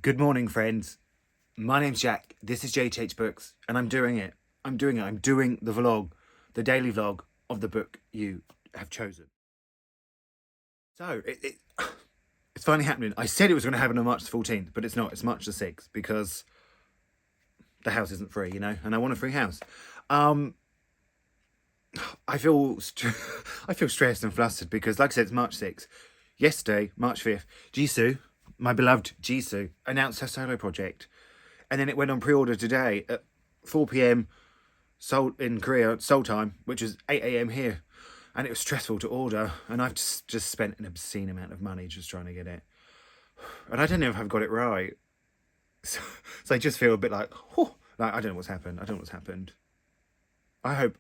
Good morning, friends. My name's Jack. This is JTH Books, and I'm doing it. I'm doing the vlog, the daily vlog of the book you have chosen. So, it's finally happening. I said it was going to happen on March the 14th, but it's not. It's March the 6th because the house isn't free, you know, and I want a free house. I feel stressed and flustered because, like I said, it's March 6th. Yesterday, March 5th, Jisoo, my beloved Jisoo, announced her solo project. And then it went on pre-order today at 4 p.m. Seoul in Korea, Seoul time, which is 8 a.m. here. And it was stressful to order. And I've just spent an obscene amount of money just trying to get it. And I don't know if I've got it right. So I just feel a bit like, oh, like I don't know what's happened. I don't know what's happened. I hope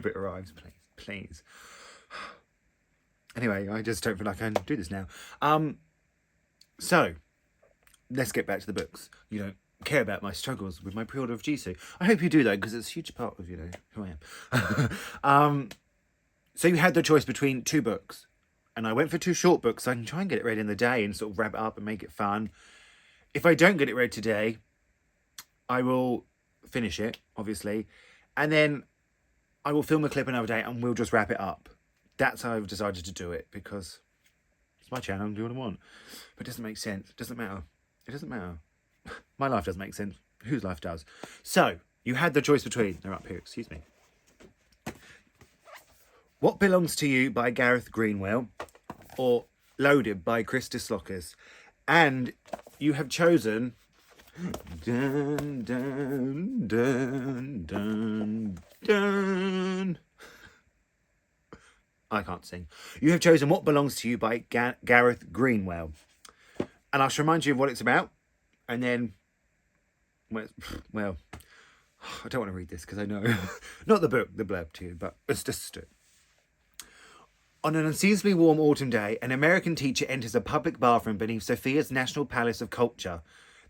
it arrives, please. Anyway, I just don't feel like I can do this now. So let's get back to the books. You don't care about my struggles with my pre-order of Jisoo. I hope you do though, because it's a huge part of, you know, who I am. So you had the choice between two books, and I went for two short books so I can try and get it read in the day and sort of wrap it up and make it fun. If I don't get it read today, I will finish it, obviously, and then I will film a clip another day and we'll just wrap it up. That's how I've decided to do it, because it's my channel and do what I want. But it doesn't make sense. It doesn't matter. It doesn't matter. My life doesn't make sense. Whose life does? So, you had the choice between... They're up here, excuse me. What Belongs to You by Gareth Greenwell or Loaded by Chris Dislocus. And you have chosen... Dun, dun, dun, dun, dun. I can't sing. You have chosen What Belongs to You by Gareth Greenwell. And I'll remind you of what it's about. And then, well, I don't want to read this because I know, not the book, the blurb to you, but it's just it. On an unseasonably warm autumn day, an American teacher enters a public bathroom beneath Sophia's National Palace of Culture.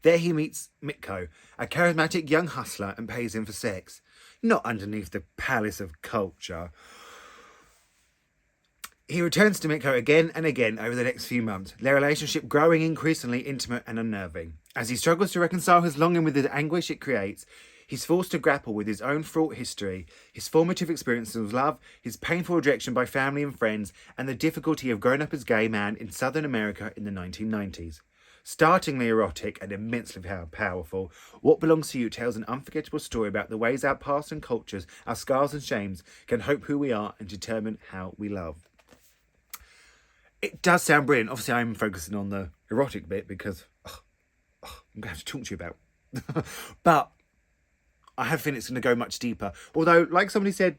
There he meets Mitko, a charismatic young hustler, and pays him for sex. Not underneath the Palace of Culture. He returns to Mitko again and again over the next few months, their relationship growing increasingly intimate and unnerving. As he struggles to reconcile his longing with the anguish it creates, he's forced to grapple with his own fraught history, his formative experiences of love, his painful rejection by family and friends, and the difficulty of growing up as a gay man in Southern America in the 1990s. Startlingly erotic and immensely powerful, What Belongs to You tells an unforgettable story about the ways our past and cultures, our scars and shames, can hope who we are and determine how we love. It does sound brilliant. Obviously, I'm focusing on the erotic bit because I'm going to have to talk to you about. But I have a feeling it's going to go much deeper. Although, like somebody said,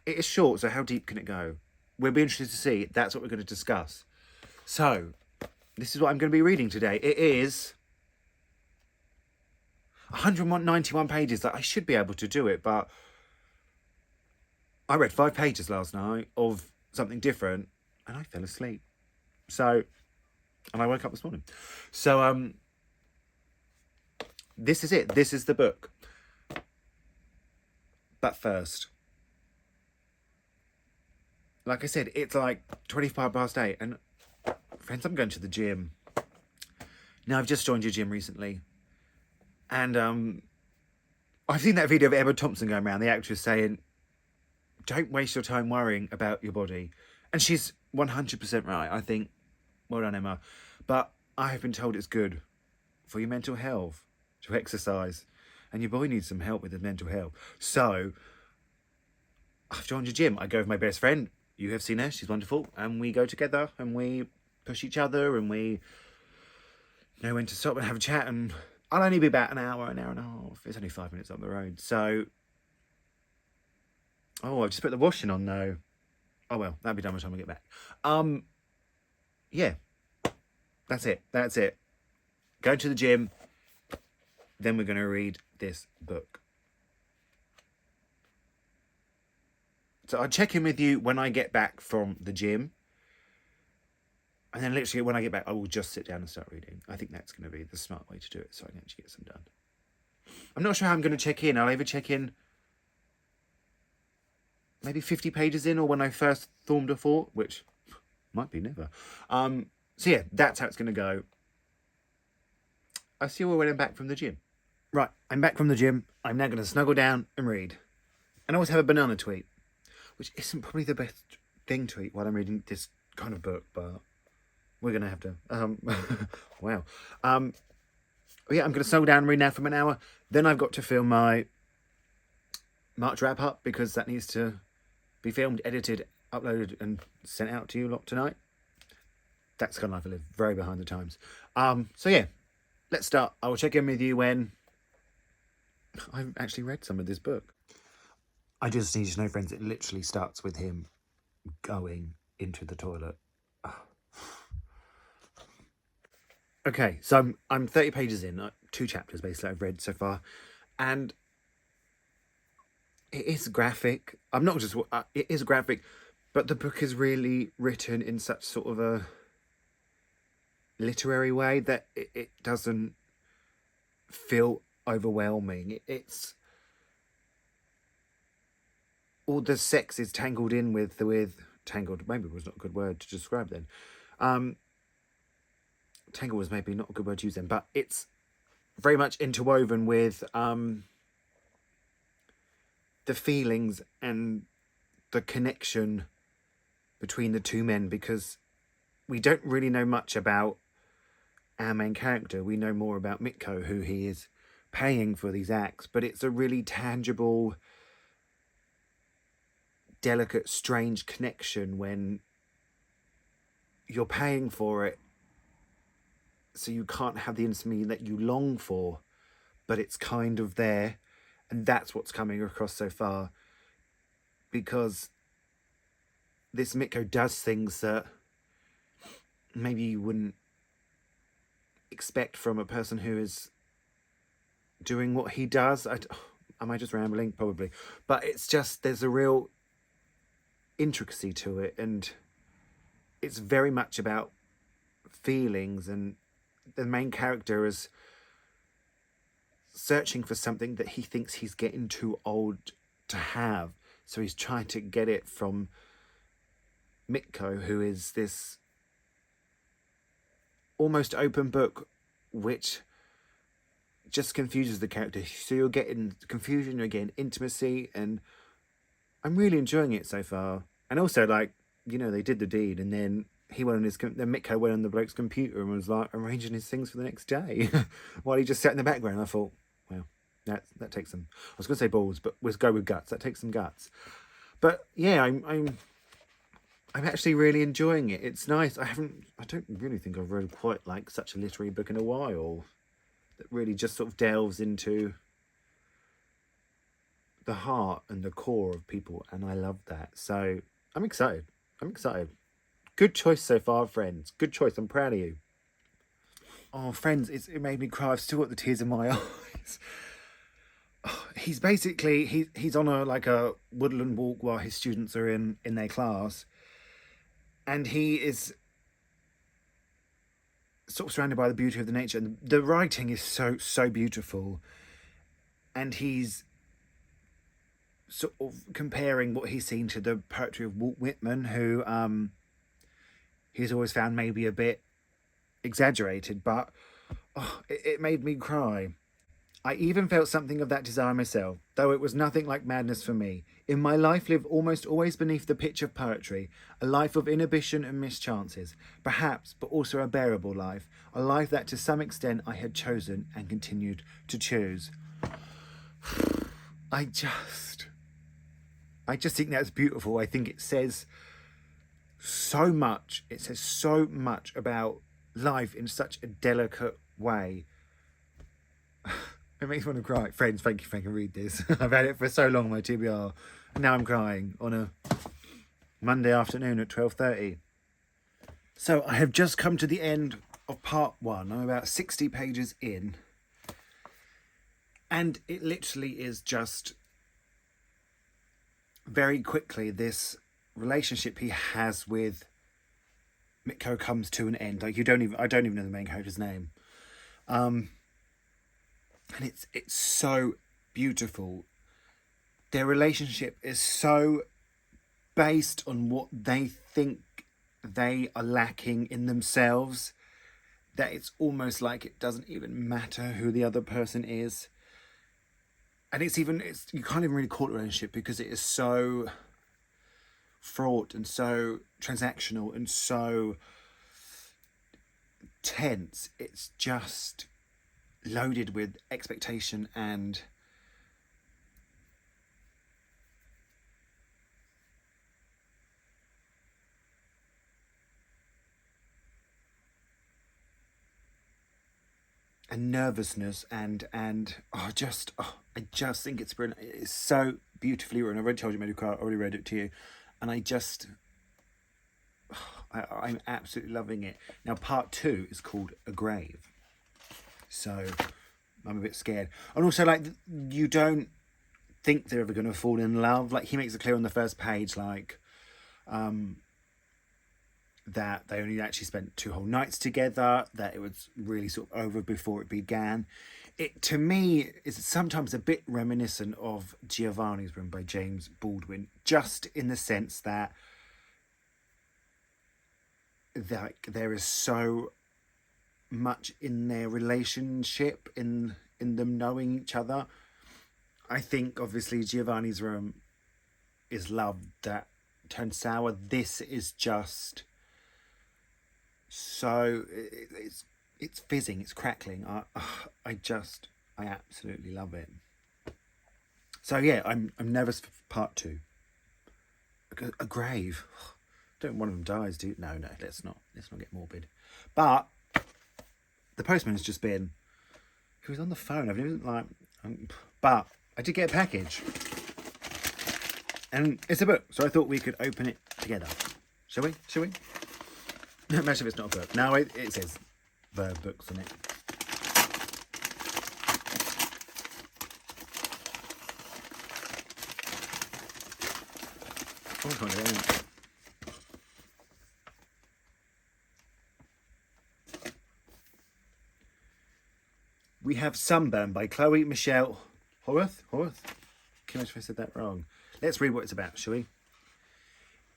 it is short, so how deep can it go? We'll be interested to see. That's what we're going to discuss. So, this is what I'm going to be reading today. It is 191 pages. I should be able to do it, but I read 5 pages last night of something different. And I fell asleep. So, and I woke up this morning. So, this is it. This is the book. But first, like I said, it's like 25 past 8. And friends, I'm going to the gym. Now, I've just joined your gym recently. And I've seen that video of Emma Thompson going around, the actress, saying, don't waste your time worrying about your body. And she's 100% right. I think, well done, Emma. But I have been told it's good for your mental health to exercise. And your boy needs some help with his mental health. So, I've joined your gym. I go with my best friend. You have seen her. She's wonderful. And we go together and we push each other and we know when to stop and have a chat. And I'll only be about an hour and a half. It's only 5 minutes up the road. So, oh, I've just put the washing on though. Oh, well, that'll be done by the time I get back. Yeah, that's it. Go to the gym, then we're going to read this book. So I'll check in with you when I get back from the gym. And then literally when I get back, I will just sit down and start reading. I think that's going to be the smart way to do it so I can actually get some done. I'm not sure how I'm going to check in. I'll either check in maybe 50 pages in, or when I first formed a thought, which might be never. So yeah, that's how it's going to go. I see you when I'm back from the gym. Right, I'm back from the gym. I'm now going to snuggle down and read. And I always have a banana to eat, which isn't probably the best thing to eat while I'm reading this kind of book, but we're going to have to. Wow. Yeah, I'm going to snuggle down and read now for an hour. Then I've got to film my March wrap up because that needs to be filmed, edited, uploaded, and sent out to you lot tonight. That's the kind of life I live, very behind the times. So yeah, let's start. I will check in with you when I've actually read some of this book. I just need you to know, friends, it literally starts with him going into the toilet. Okay, so I'm 30 pages in, 2 chapters basically I've read so far, and it is graphic. I'm not just, it is graphic, but the book is really written in such sort of a literary way that it doesn't feel overwhelming. It's all the sex is tangled in with tangled, maybe was not a good word to describe then. Tangle was maybe not a good word to use then, but it's very much interwoven with the feelings and the connection between the two men, because we don't really know much about our main character. We know more about Mitko, who he is paying for these acts, but it's a really tangible, delicate, strange connection when you're paying for it, so you can't have the intimacy that you long for, but it's kind of there. And that's what's coming across so far, because this Mitko does things that maybe you wouldn't expect from a person who is doing what he does. Am I just rambling? Probably. But it's just, there's a real intricacy to it, and it's very much about feelings, and the main character is searching for something that he thinks he's getting too old to have, so he's trying to get it from Mitko, who is this almost open book which just confuses the character. So you're getting confusion, you're getting intimacy, and I'm really enjoying it so far. And also, like, you know, they did the deed, and then he went on then Mitko went on the bloke's computer and was like arranging his things for the next day while he just sat in the background. I thought, well, that takes some, I was going to say balls, but let's go with guts. That takes some guts. But yeah, I'm actually really enjoying it. It's nice. I don't really think I've read quite like such a literary book in a while that really just sort of delves into the heart and the core of people, and I love that. So I'm excited. Good choice so far, friends. Good choice. I'm proud of you. Oh, friends, it made me cry. I've still got the tears in my eyes. He's basically, he's on a woodland walk while his students are in their class, and he is sort of surrounded by the beauty of the nature. And the writing is so beautiful, and he's sort of comparing what he's seen to the poetry of Walt Whitman, who he's always found maybe a bit exaggerated, but it made me cry. I even felt something of that desire myself, though it was nothing like madness for me. In my life lived almost always beneath the pitch of poetry, a life of inhibition and mischances, perhaps, but also a bearable life, a life that to some extent I had chosen and continued to choose. I just think that's beautiful. I think it says so much. It says so much about life in such a delicate way. It makes me want to cry. Friends, thank you for making me read this. I've had it for so long, my TBR. And now I'm crying on a Monday afternoon at 12:30. So I have just come to the end of part 1. I'm about 60 pages in. And it literally is just very quickly this relationship he has with Mitko comes to an end. Like I don't even know the main character's name. And it's so beautiful. Their relationship is so based on what they think they are lacking in themselves, that it's almost like it doesn't even matter who the other person is. And you can't even really call it a relationship because it is so fraught and so transactional and so tense. It's just loaded with expectation and nervousness and I just think it's brilliant. It's so beautifully written. I've already told you, I already read it to you, and I'm absolutely loving it. Now, part 2 is called A Grave, so I'm a bit scared. And also, like, you don't think they're ever going to fall in love. Like, he makes it clear on the first page, like, that they only actually spent 2 whole nights together, that it was really sort of over before it began. It, to me, is sometimes a bit reminiscent of Giovanni's Room by James Baldwin, just in the sense that there is so much in their relationship, in them knowing each other. I think, obviously, Giovanni's Room is love that turned sour. This is just so it's fizzing, it's crackling. I absolutely love it. So yeah, I'm nervous for part 2. A grave. Don't one of them dies, do you? No, let's not get morbid. But the postman has just been. He was on the phone. I've never but I did get a package, and it's a book. So I thought we could open it together. Shall we? Imagine if it's not a book. No, it says Verb Books on it. Oh, I can't do it. We have Sunburn by Chloe Michelle Horwath. Can you imagine if I said that wrong? Let's read what it's about, shall we?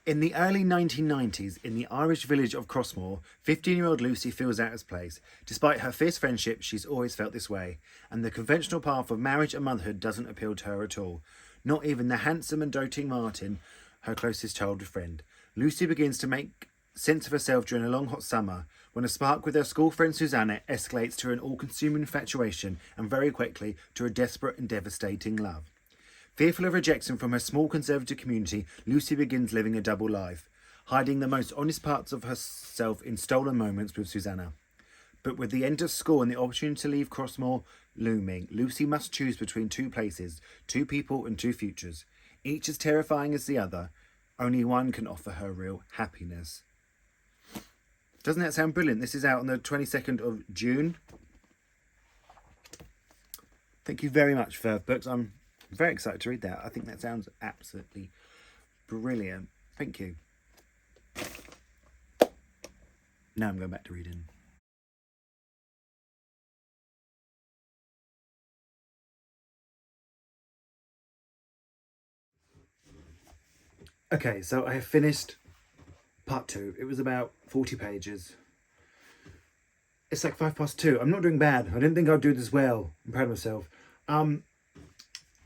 In the early 1990s, in the Irish village of Crossmore, 15-year-old Lucy feels out of place. Despite her fierce friendship, she's always felt this way, and the conventional path of marriage and motherhood doesn't appeal to her at all. Not even the handsome and doting Martin, her closest childhood friend. Lucy begins to make sense of herself during a long hot summer, when a spark with her school friend Susanna escalates to an all-consuming infatuation and very quickly to a desperate and devastating love. Fearful of rejection from her small conservative community, Lucy begins living a double life, hiding the most honest parts of herself in stolen moments with Susanna. But with the end of school and the opportunity to leave Crossmore looming, Lucy must choose between 2 places, 2 people and 2 futures. Each as terrifying as the other. Only one can offer her real happiness. Doesn't that sound brilliant? This is out on the 22nd of June. Thank you very much, Verb Books. I'm very excited to read that. I think that sounds absolutely brilliant. Thank you. Now I'm going back to reading. Okay, so I have finished part 2. It was about 40 pages. It's like 2:05. I'm not doing bad. I didn't think I'd do this well. I'm proud of myself.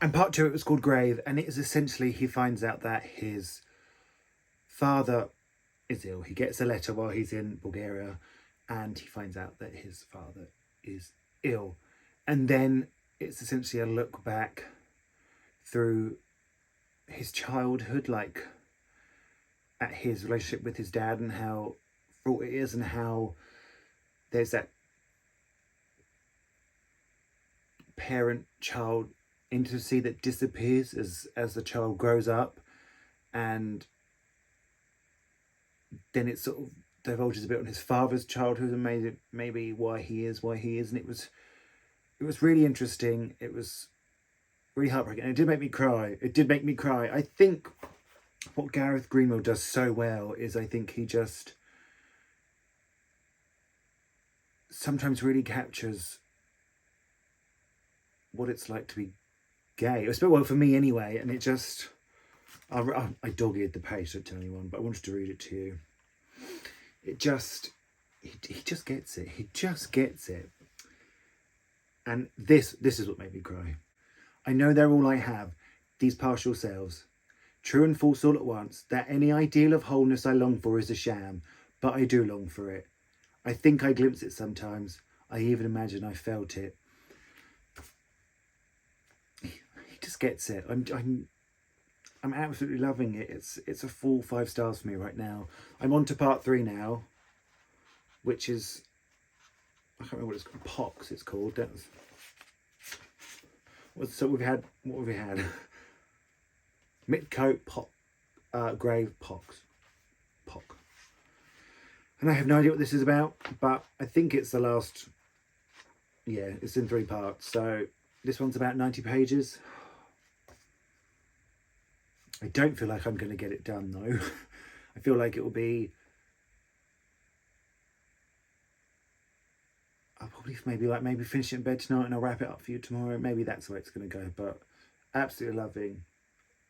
And part 2, it was called Grave, and it is essentially he finds out that his father is ill. He gets a letter while he's in Bulgaria, and he finds out that his father is ill. And then it's essentially a look back through his childhood, like at his relationship with his dad and how fraught it is, and how there's that parent-child intimacy that disappears as the child grows up, and then it sort of divulges a bit on his father's childhood and made it maybe why he is, and it was really interesting. It was really heartbreaking, and it did make me cry. I think what Gareth Greenwell does so well is I think he just sometimes really captures what it's like to be gay. It was a bit well for me anyway, and it just I dog-eared the page, don't tell anyone, but I wanted to read it to you. It just he just gets it. He just gets it. And this is what made me cry. I know they're all I have, these partial selves, true and false all at once, that any ideal of wholeness I long for is a sham, but I do long for it. I think I glimpse it sometimes. I even imagine I felt it. He just gets it. I'm absolutely loving it. It's a full 5 stars for me right now. I'm on to part 3 now, which is, I can't remember what it's called. Pox it's called. So what have we had? Mitcoat, Grave, Pox. Pock. And I have no idea what this is about, but I think it's the last, yeah, it's in 3 parts. So this one's about 90 pages. I don't feel like I'm going to get it done though. I feel like it will be, I'll probably maybe finish it in bed tonight and I'll wrap it up for you tomorrow. Maybe that's the way it's going to go, but absolutely loving.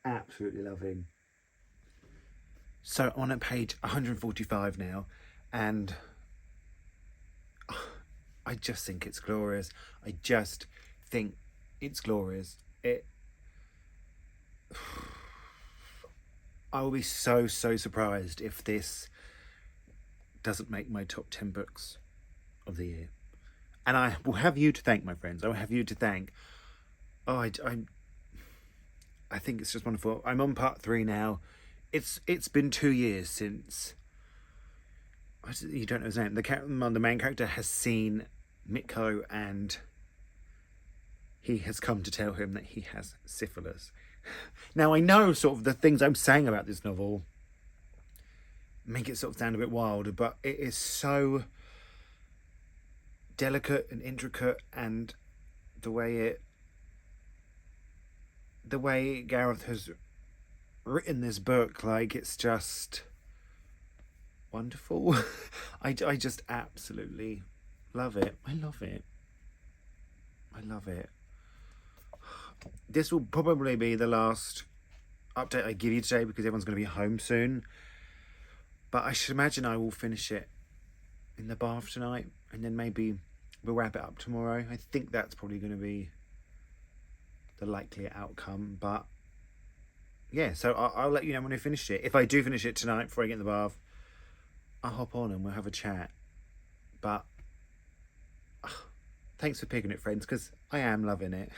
Absolutely loving. So I'm on at page 145 now, and I just think it's glorious. I just think it's glorious. I will be so surprised if this doesn't make my top 10 books of the year. And I will have you to thank, my friends. I will have you to thank. Oh, I think it's just wonderful. I'm on part 3 now. It's been 2 years since, you don't know his name. The main character has seen Mitko, and he has come to tell him that he has syphilis. Now I know sort of the things I'm saying about this novel make it sort of sound a bit wild, but it is so delicate and intricate, and the way Gareth has written this book, like, it's just wonderful. I just absolutely love it. I love it. This will probably be the last update I give you today because everyone's going to be home soon, but I should imagine I will finish it in the bath tonight, and then maybe we'll wrap it up tomorrow. I think that's probably going to be the likely outcome, but yeah, so I'll let you know when I finish it. If I do finish it tonight before I get in the bath, I'll hop on and we'll have a chat. But thanks for picking it, friends, because I am loving it.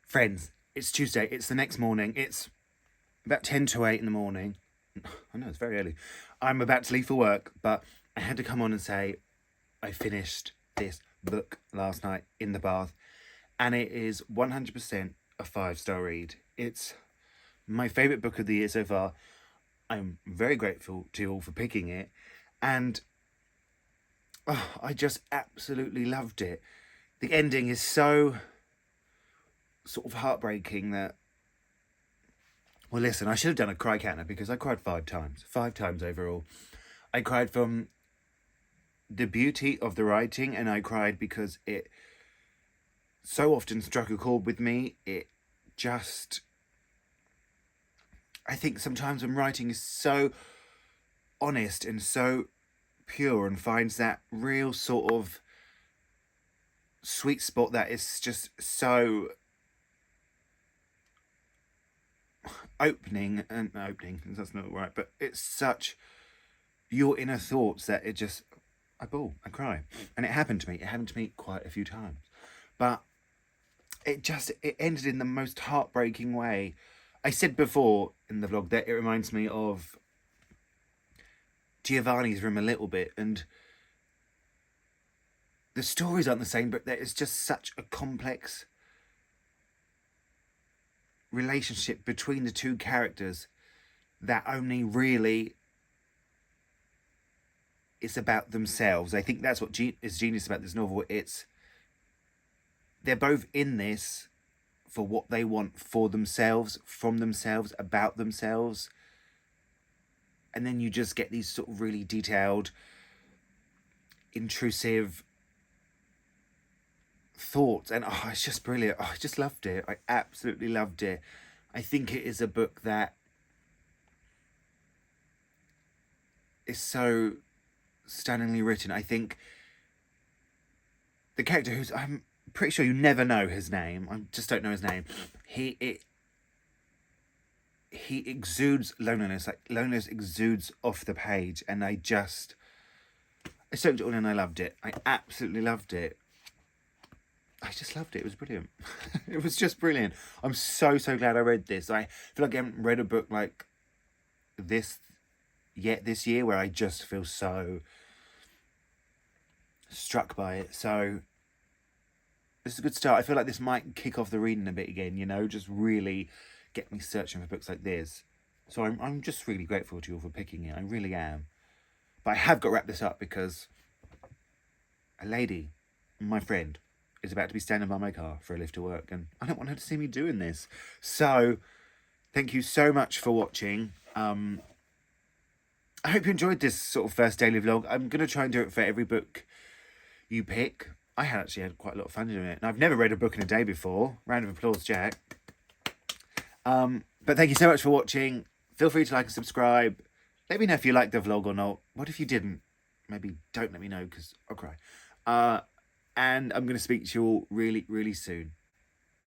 Friends, it's Tuesday. It's the next morning. It's about 10 to 8 in the morning. I know, it's very early. I'm about to leave for work, but I had to come on and say I finished this book last night in the bath, and it is 100% a 5-star read. It's my favourite book of the year so far. I'm very grateful to you all for picking it, and I just absolutely loved it. The ending is so sort of heartbreaking that, well, listen, I should have done a cry counter because I cried 5 times. 5 times overall. I cried from the beauty of the writing, and I cried because it so often struck a chord with me. It just, I think sometimes when writing is so honest and so pure and finds that real sort of sweet spot that is just so opening, that's not right, but it's such your inner thoughts that it just, I bawl, I cry. And it happened to me quite a few times, but it ended in the most heartbreaking way. I said before in the vlog that it reminds me of Giovanni's Room a little bit, and the stories aren't the same, but there is just such a complex relationship between the two characters that only really is about themselves. I think that's what is genius about this novel. They're both in this for what they want for themselves, from themselves, about themselves. And then you just get these sort of really detailed, intrusive thoughts. And oh, it's just brilliant. Oh, I just loved it. I absolutely loved it. I think it is a book that is so stunningly written. I think the character, who's, I'm pretty sure you never know his name, I just don't know his name, he exudes loneliness. Like, loneliness exudes off the page, and I soaked it all in and I loved it. I absolutely loved it. I just loved it. It was brilliant. It was just brilliant. I'm so glad I read this. I feel like I haven't read a book like this yet this year, where I just feel so struck by it. So this is a good start. I feel like this might kick off the reading a bit again, you know, just really get me searching for books like this. So I'm just really grateful to you all for picking it. I really am. But I have got to wrap this up because a lady, my friend, is about to be standing by my car for a lift to work, and I don't want her to see me doing this. So thank you so much for watching. I hope you enjoyed this sort of first daily vlog. I'm going to try and do it for every book you pick. I actually had quite a lot of fun doing it. And I've never read a book in a day before. Round of applause, Jack. But thank you so much for watching. Feel free to like and subscribe. Let me know if you liked the vlog or not. What if you didn't? Maybe don't let me know, because I'll cry. And I'm going to speak to you all really, really soon.